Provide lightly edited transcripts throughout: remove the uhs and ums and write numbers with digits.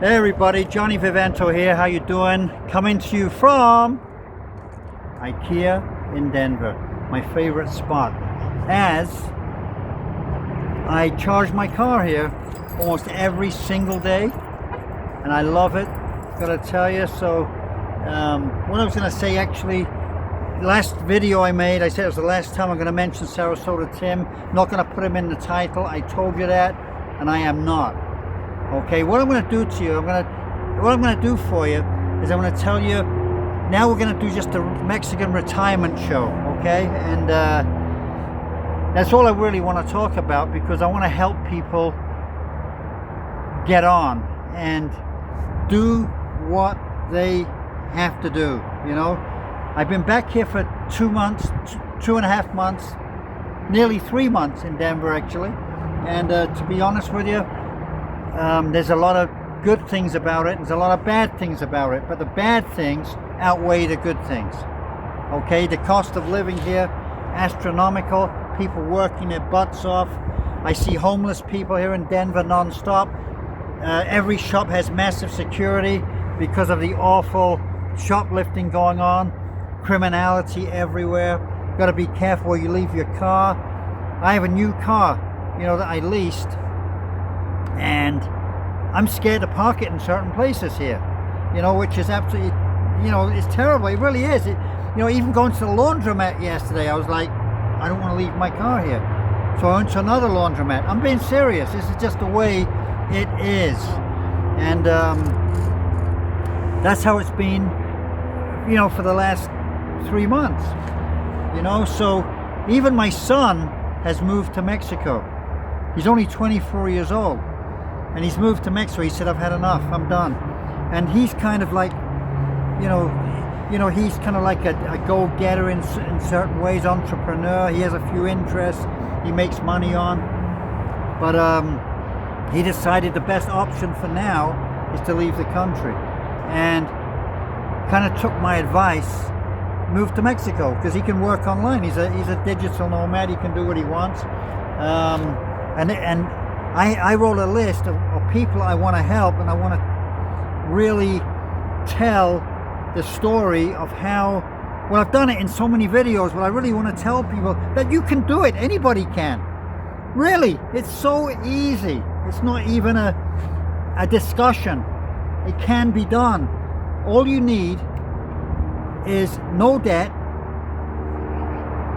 Hey everybody, Johnny Vivento here. How you doing? Coming to you from IKEA in Denver, my favorite spot, as I charge my car here almost every single day and I love it, gotta tell you. So what I was gonna say, actually, last video I made, I said it was the last time I'm gonna mention Sarasota Tim. Not gonna put him in the title, I told you that, and I am not. Okay, what I'm going to do to you, what I'm going to do for you is I'm going to tell you, now we're going to do just a Mexican retirement show, okay? And that's all I really want to talk about, because I want to help people get on and do what they have to do, you know? I've been back here for 2 months, 2.5 months, nearly 3 months in Denver actually, and to be honest with you, there's a lot of good things about it, there's a lot of bad things about it, but the bad things outweigh the good things. Okay, the cost of living here, astronomical, people working their butts off. I see homeless people here in Denver non-stop. Every shop has massive security because of the awful shoplifting going on, criminality everywhere. Got to be careful where you leave your car. I have a new car, you know, that I leased, and I'm scared to park it in certain places here, you know, which is absolutely, you know, it's terrible. It really is. You know, even going to the laundromat yesterday, I was like, I don't want to leave my car here, so I went to another laundromat. I'm being serious. This is just the way it is, and that's how it's been, you know, for the last 3 months, you know. So even my son has moved to Mexico. He's only 24 years old. And he's moved to Mexico. He said, I've had enough, I'm done. And he's kind of like, you know, he's kind of like a go-getter in certain ways, entrepreneur. He has a few interests he makes money on. But he decided the best option for now is to leave the country. And kind of took my advice, moved to Mexico, because he can work online. He's a digital nomad, he can do what he wants. And I wrote a list of people I want to help, and I want to really tell the story of how, well, I've done it in so many videos, but I really want to tell people that you can do it. Anybody can. Really, it's so easy. It's not even a discussion. It can be done. All you need is no debt.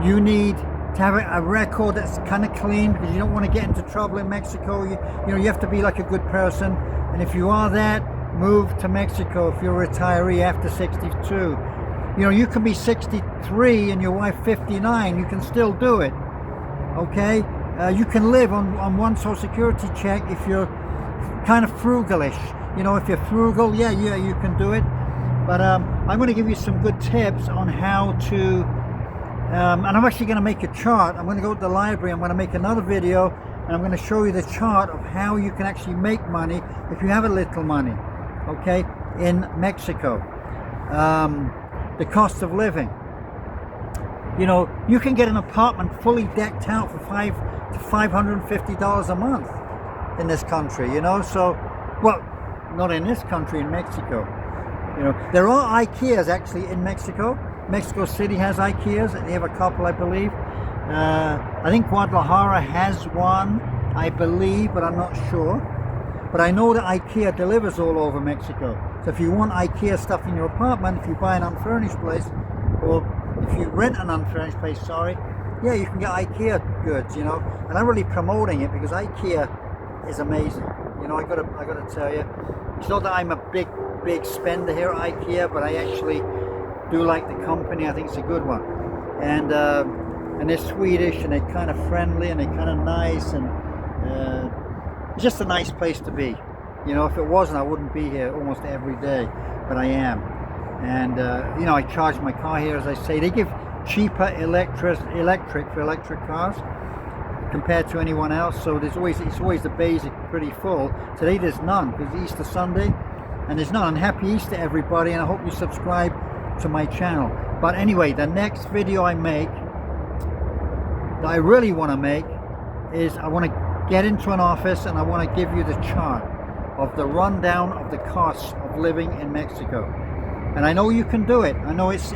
You need to have a record that's kind of clean, because you don't want to get into trouble in Mexico. You know, you have to be like a good person, and if you are that, move to Mexico. If you're a retiree after 62, you know, you can be 63 and your wife 59, you can still do it. Okay, you can live on one Social Security check if you're kind of frugalish. You know, if you're frugal, yeah, you can do it. But I'm going to give you some good tips on how to. And I'm actually going to make a chart. I'm going to go to the library, I'm going to make another video, and I'm going to show you the chart of how you can actually make money if you have a little money, okay, in Mexico. The cost of living. You know, you can get an apartment fully decked out for $500 to $550 a month in this country, you know. So, well, not in this country, in Mexico. You know, there are IKEAs actually in Mexico. Mexico City has IKEAs. They have a couple, I believe. I think Guadalajara has one, I believe, but I'm not sure. But I know that IKEA delivers all over Mexico. So if you want IKEA stuff in your apartment, if you buy an unfurnished place, or if you rent an unfurnished place, sorry, yeah, you can get IKEA goods, you know. And I'm really promoting it because IKEA is amazing. You know, I gotta tell you, it's not that I'm a big spender here at IKEA, but I actually do like the company. I think it's a good one, and they're Swedish, and they're kind of friendly, and they're kind of nice, and it's just a nice place to be. You know, if it wasn't, I wouldn't be here almost every day, but I am. And you know, I charge my car here, as I say. They give cheaper electric for electric cars compared to anyone else. So it's always the basic pretty full. Today there's none because it's Easter Sunday, and there's none. Happy Easter, everybody, and I hope you subscribe to my channel. But anyway, the next video I make that I really want to make is I want to get into an office and I want to give you the chart. of the rundown of the costs of living in Mexico. And I know you can do it. I know it's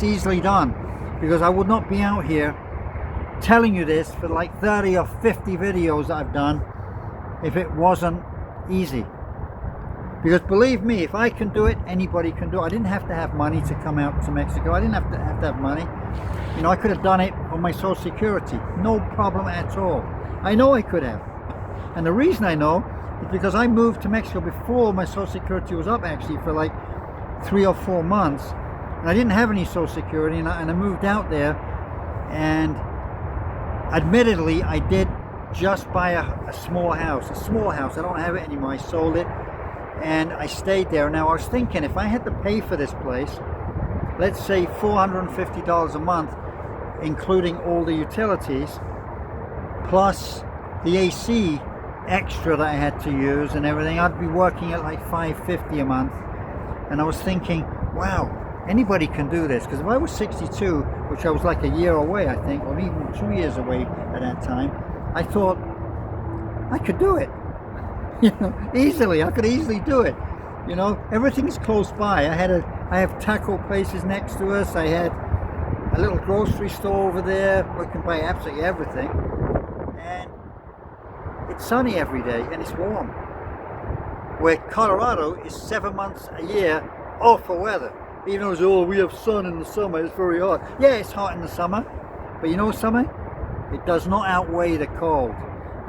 easily done, because I would not be out here telling you this for like 30 or 50 videos that I've done if it wasn't easy. Because believe me, if I can do it, anybody can do it. I didn't have to have money to come out to Mexico. I didn't have to have money. You know, I could have done it on my Social Security. No problem at all. I know I could have. And the reason I know is because I moved to Mexico before my Social Security was up, actually, for like 3 or 4 months. And I didn't have any Social Security, and I moved out there. And admittedly, I did just buy a small house. I don't have it anymore. I sold it. And I stayed there. Now I was thinking, if I had to pay for this place, let's say $450 a month, including all the utilities, plus the AC extra that I had to use and everything, I'd be working at like $550 a month. And I was thinking, wow, anybody can do this. Because if I was 62, which I was like a year away, I think, or even 2 years away at that time, I thought I could do it. You know, easily. I could easily do it. You know, everything's close by. I have taco places next to us. I had a little grocery store over there where you can buy absolutely everything. And it's sunny every day and it's warm. Where Colorado is 7 months a year awful weather. Even though we have sun in the summer, it's very hot. Yeah, it's hot in the summer, but you know something? It does not outweigh the cold.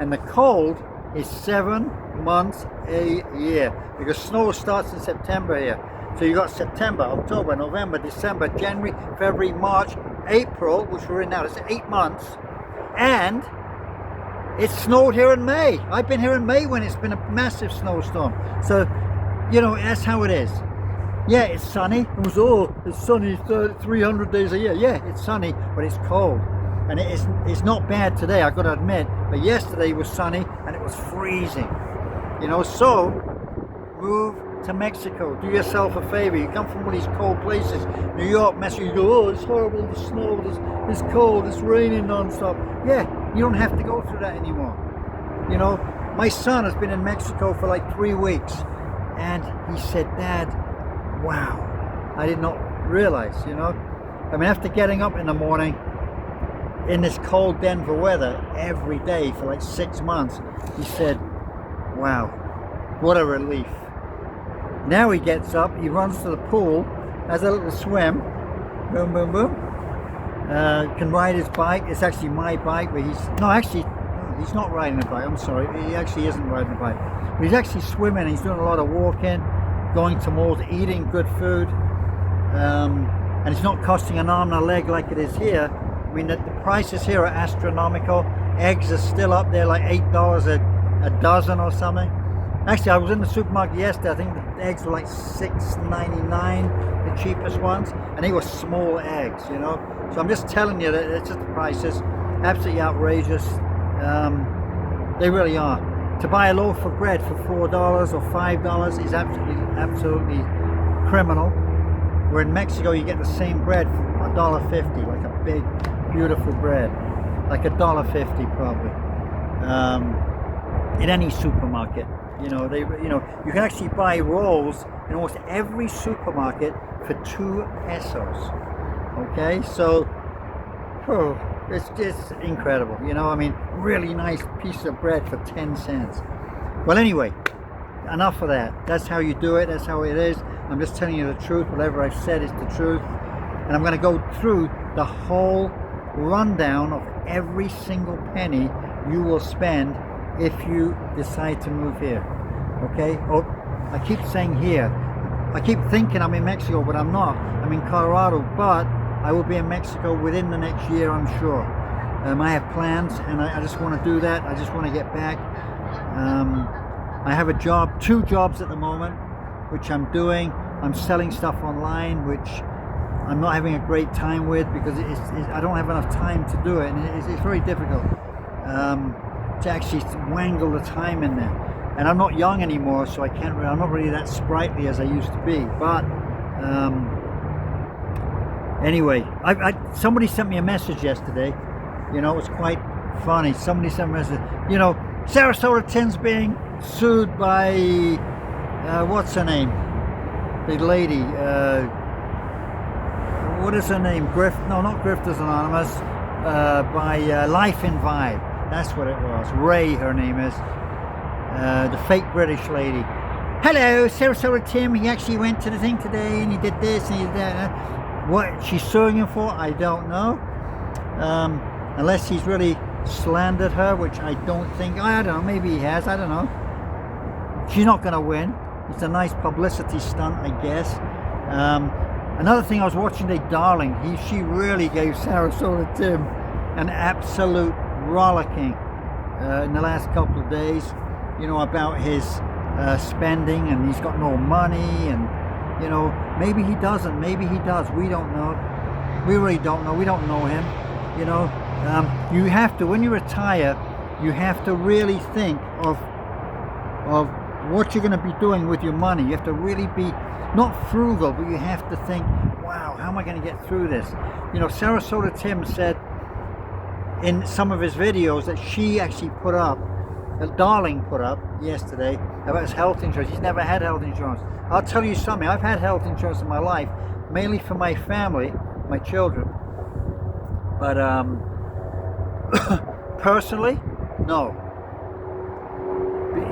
And the cold is 7 months a year, because snow starts in September here. So you got September, October, November, December, January, February, March, April, which we're in now. It's 8 months, and it snowed here in May. I've been here in May when it's been a massive snowstorm. So, you know, that's how it is. Yeah, it's sunny. It was, it's sunny 300 days a year. Yeah, it's sunny, but it's cold. And it's not bad today, I've got to admit. But yesterday was sunny and it was freezing. You know, so move to Mexico. Do yourself a favor. You come from one of these cold places, New York, Mexico, you go, it's horrible, the snow, it's cold, it's raining non-stop. Yeah, you don't have to go through that anymore. You know, my son has been in Mexico for like 3 weeks, and he said, Dad, wow, I did not realize, you know. I mean, after getting up in the morning in this cold Denver weather every day for like 6 months, he said, wow, what a relief. Now he gets up, he runs to the pool, has a little swim, boom, boom, boom. Can ride his bike. It's actually my bike, but he's not riding a bike. I'm sorry, he actually isn't riding a bike. But he's actually swimming. He's doing a lot of walking, going to malls, eating good food, and it's not costing an arm and a leg like it is here. I mean, the prices here are astronomical. Eggs are still up there, like $8 a dozen or something. Actually, I was in the supermarket yesterday. I think the eggs were like $6.99, the cheapest ones, and they were small eggs, you know. So I'm just telling you that it's just the prices, absolutely outrageous. They really are. To buy a loaf of bread for $4 or $5 is absolutely criminal. Where in Mexico you get the same bread for $1.50, like a big, beautiful bread, like $1.50 probably. In any supermarket. You know, you can actually buy rolls in almost every supermarket for 2 pesos. Okay, so it's just incredible. You know, I mean, really nice piece of bread for 10 cents. Well, anyway, enough of that. That's how you do it. That's how it is. I'm just telling you the truth. Whatever I've said is the truth. And I'm going to go through the whole rundown of every single penny you will spend if you decide to move here. Okay? Oh, I keep saying here. I keep thinking I'm in Mexico, but I'm not. I'm in Colorado, but I will be in Mexico within the next year, I'm sure. I have plans, and I just want to do that. I just want to get back. I have a job, 2 jobs at the moment, which I'm doing. I'm selling stuff online, which I'm not having a great time with, because I don't have enough time to do it, and it's very difficult to actually wangle the time in there. And I'm not young anymore, so I'm not really that sprightly as I used to be. But anyway, somebody sent me a message yesterday. You know, it was quite funny. Somebody sent me a message. You know, Sarasota Tim's being sued by, what's her name? The lady, what is her name? No, not Grifters Anonymous, by Life in Vibe. That's what it was. Ray, her name is. The fake British lady. Hello, Sarasota Tim. He actually went to the thing today and he did this and he did that. What she's suing him for, I don't know. Unless he's really slandered her, which I don't think. I don't know. Maybe he has. I don't know. She's not going to win. It's a nice publicity stunt, I guess. Another thing I was watching today, Darling. She really gave Sarasota Tim an absolute rollicking in the last couple of days. You know, about his spending, and he's got no money, and you know, maybe he doesn't, maybe he does. We don't know. We really don't know. We don't know him. You know, you have to, when you retire, you have to really think of what you're going to be doing with your money. You have to really be not frugal, but you have to think, wow, how am I going to get through this? You know, Sarasota Tim said in some of his videos that she actually put up, that Darling put up yesterday, about his health insurance. He's never had health insurance. I'll tell you something, I've had health insurance in my life, mainly for my family, my children. But personally, no.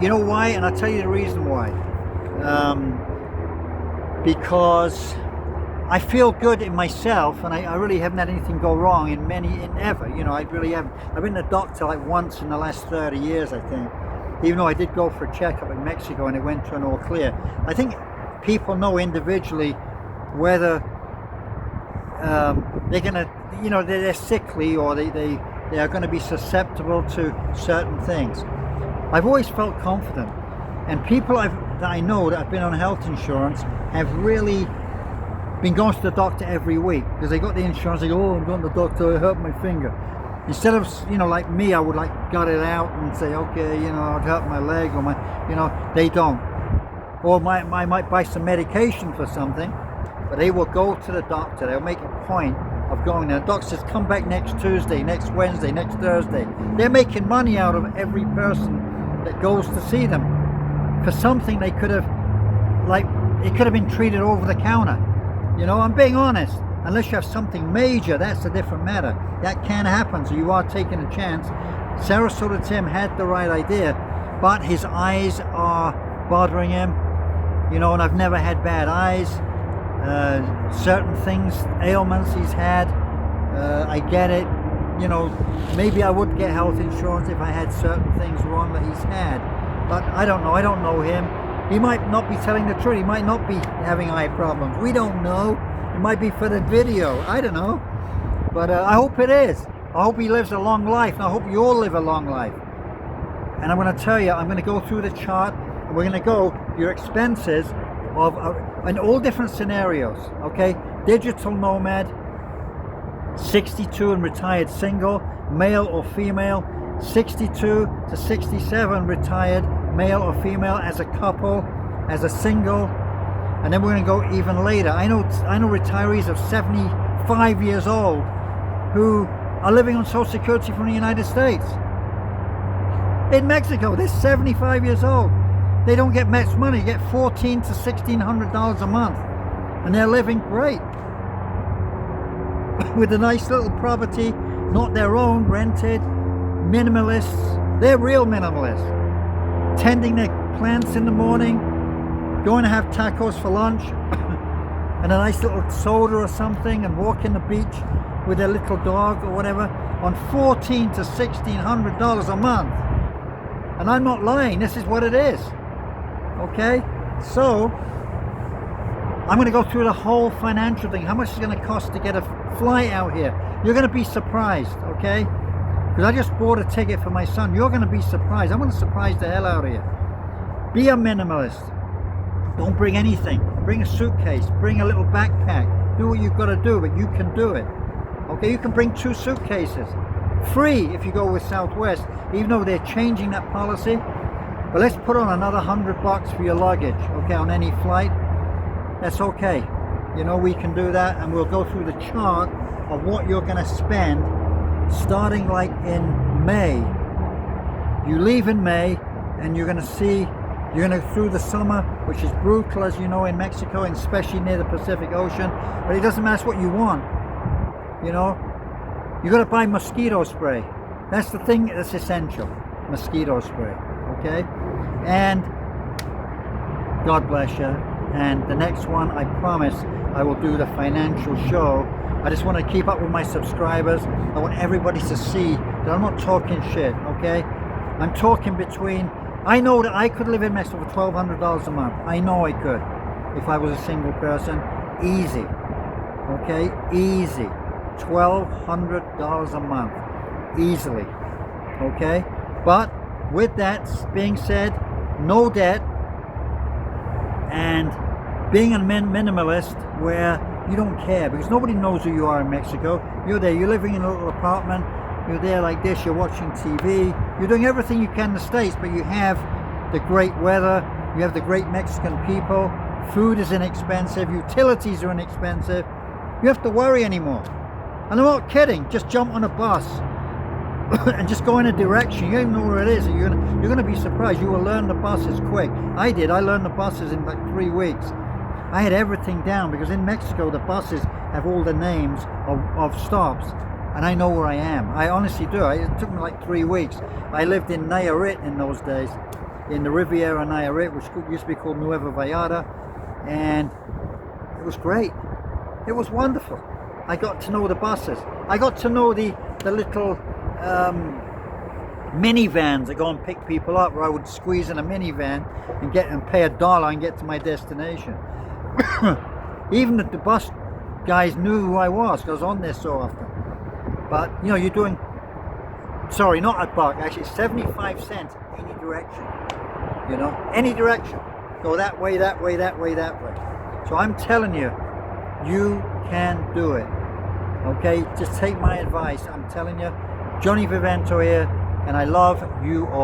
You know why? And I'll tell you the reason why. Because I feel good in myself, and I really haven't had anything go wrong in ever. You know, I really haven't. I've been to the doctor like once in the last 30 years, I think. Even though I did go for a checkup in Mexico and it went to an all clear. I think people know individually whether they're gonna, you know, they're sickly or they are going to be susceptible to certain things. I've always felt confident, and people that I know that have been on health insurance have really been going to the doctor every week because they got the insurance. They go, oh, I'm going to the doctor, I hurt my finger. Instead of, you know, like me, I would like gut it out and say, okay, you know, I'd hurt my leg or my, you know, they don't. Or I might buy some medication for something, but they will go to the doctor. They'll make a point of going there. The doctor says, come back next Tuesday, next Wednesday, next Thursday. They're making money out of every person that goes to see them for something they could have, like, it could have been treated over the counter. You know, I'm being honest. Unless you have something major, that's a different matter. That can happen, so you are taking a chance. Sarasota Tim had the right idea, but his eyes are bothering him. You know, and I've never had bad eyes. Certain things, ailments he's had, I get it. You know, maybe I would get health insurance if I had certain things wrong that he's had. But I don't know. I don't know him. He might not be telling the truth. He might not be having eye problems. We don't know. It might be for the video. I don't know. But I hope it is. I hope he lives a long life. And I hope you all live a long life. And I'm going to tell you, I'm going to go through the chart. And we're going to go your expenses of in all different scenarios. Okay? Digital nomad, 62 and retired single, male or female, 62 to 67 retired, male or female, as a couple, as a single, and then we're going to go even later. I know retirees of 75 years old who are living on Social Security from the United States. In Mexico, they're 75 years old. They don't get much money. They get $1,400 to $1,600 a month, and they're living great with a nice little property, not their own, rented, minimalists. They're real minimalists. Tending their plants in the morning, going to have tacos for lunch, and a nice little soda or something, and walking the beach with their little dog or whatever, on $1,400 to $1,600 a month. And I'm not lying, this is what it is. Okay? So, I'm going to go through the whole financial thing. How much is it going to cost to get a flight out here? You're going to be surprised, okay? Because I just bought a ticket for my son. You're going to be surprised. I'm going to surprise the hell out of you. Be a minimalist. Don't bring anything. Bring a suitcase. Bring a little backpack. Do what you've got to do, but you can do it. Okay, you can bring 2 suitcases. Free if you go with Southwest, even though they're changing that policy. But let's put on another $100 for your luggage, okay, on any flight. That's okay. You know, we can do that, and we'll go through the chart of what you're going to spend starting like in May. You leave in May, and you're going to see, you're going to through the summer, which is brutal, as you know, in Mexico, and especially near the Pacific Ocean. But it doesn't matter what you want. You know, you got to buy mosquito spray. That's the thing that's essential. Mosquito spray. Okay, and God bless you. And the next one, I promise, I will do the financial show. I just want to keep up with my subscribers. I want everybody to see that I'm not talking shit, okay? I'm talking between, I know that I could live in Mexico for $1,200 a month. I know I could if I was a single person. Easy, okay? Easy. $1,200 a month. Easily, okay? But with that being said, no debt, and being a minimalist where you don't care, because nobody knows who you are in Mexico. You're there, you're living in a little apartment, you're there like this, you're watching TV, you're doing everything you can in the States, but you have the great weather, you have the great Mexican people, food is inexpensive, utilities are inexpensive, you have to worry anymore. And I'm not kidding, just jump on a bus and just go in a direction. You don't even know where it is, and you're gonna be surprised. You will learn the buses quick. I did. I learned the buses in like 3 weeks. I had everything down, because in Mexico the buses have all the names of stops, and I know where I am. I honestly do. It took me like 3 weeks. I lived in Nayarit in those days, in the Riviera Nayarit, which used to be called Nueva Vallarta, and it was great. It was wonderful. I got to know the buses. I got to know the little minivans that go and pick people up, where I would squeeze in a minivan and pay $1 and get to my destination. Even the bus guys knew who I was, because I was on there so often. But you know, you're doing, sorry, not $1, actually 75 cents any direction. You know, any direction. Go that way, that way, that way, that way. So I'm telling you, you can do it. Okay, just take my advice. I'm telling you, Johnny Vivento here, and I love you all.